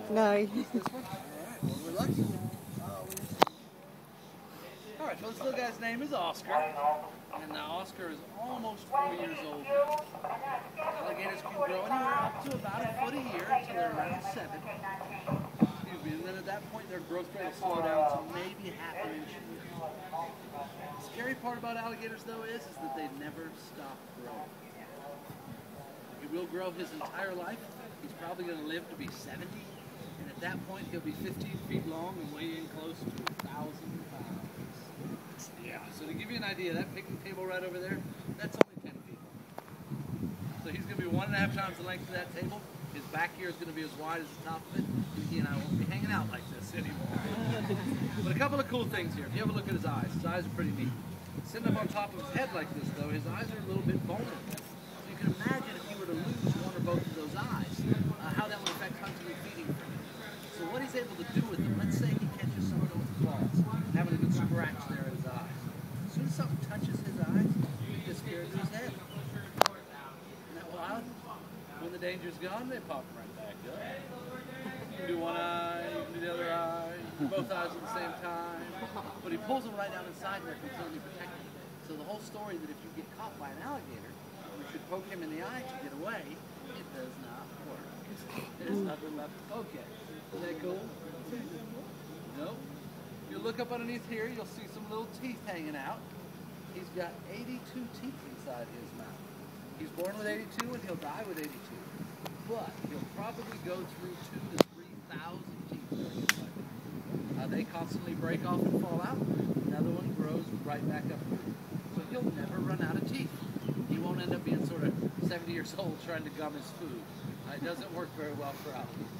No. This one? Alright, well, we're lucky. Alright, so this little guy's name is Oscar. And now Oscar is almost 4 years old. Alligators can grow anywhere up to about a foot a year until they're around 7. Excuse me, and then at that point their growth rate will slow down to maybe half an inch a year. The scary part about alligators, though, is that they never stop growing. He will grow his entire life. He's probably going to live to be 70. And at that point, he'll be 15 feet long and weigh in close to 1,000 pounds. Yeah, so to give you an idea, that picnic table right over there, that's only 10 feet long. So he's going to be 1.5 times the length of that table. His back here is going to be as wide as the top of it. And he and I won't be hanging out like this anymore. But a couple of cool things here. If you have a look at his eyes are pretty neat. Sitting up on top of his head like this, though, his eyes are a little bit vulnerable. So you can imagine if he were to lose one or both of those eyes, how that would affect hunting and feeding for him. So what he's able to do with them, let's say he catches something with claws, having a good scratch there at his eyes. As soon as something touches his eyes, it disappears into his head. Isn't that wild? When the danger's gone, they pop right back up. You can do one eye, you can do the other eye, you can do both eyes at the same time. But he pulls them right down inside and they're completely protected. So the whole story that if you get caught by an alligator, you should poke him in the eye to get away, it does not work. There's nothing left to poke at. Isn't that cool? Nope. If you look up underneath here, you'll see some little teeth hanging out. He's got 82 teeth inside his mouth. He's born with 82 and he'll die with 82. But he'll probably go through 2,000 to 3,000 teeth during his life. They constantly break off and fall out. Another one grows right back up. So he'll never run out of teeth. He won't end up being sort of 70 years old trying to gum his food. It doesn't work very well for alligators.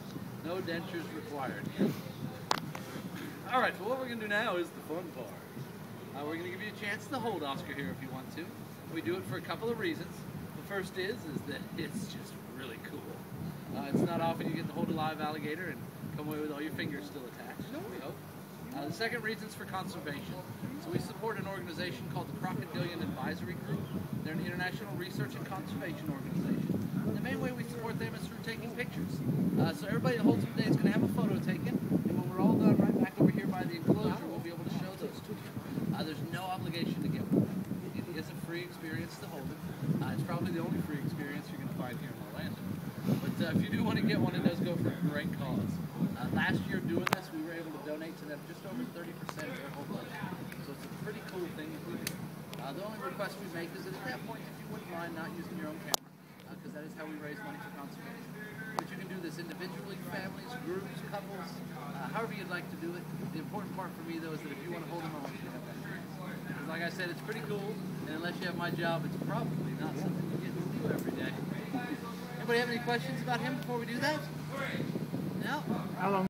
No dentures required. Alright, so what we're going to do now is the fun part. We're going to give you a chance to hold Oscar here if you want to. We do it for a couple of reasons. The first is that it's just really cool. It's not often you get to hold a live alligator and come away with all your fingers still attached, we hope. The second reason is for conservation. So we support an organization called the Crocodilian Advisory Group. They're an international research and conservation organization. The main way we support them is through taking pictures. So everybody that holds them today is going to have a photo taken, and when we're all done right back over here by the enclosure, we'll be able to show those to you. There's no obligation to get one. It is a free experience to hold it. It's probably the only free experience you're going to find here in Orlando. But if you do want to get one, it does go for a great cause. Last year doing this, we were able to donate to them just over 30% of their whole budget. So it's a pretty cool thing that we do. The only request we make is that at that point, if you wouldn't mind not using your own camera, because that is how we raise money for conservation. But you can do this individually, families, groups, couples, however you'd like to do it. The important part for me, though, is that if you want to hold them, I want you to have that experience. Because like I said, it's pretty cool, and unless you have my job, it's probably not something you get to do every day. Anybody have any questions about him before we do that? No? How long?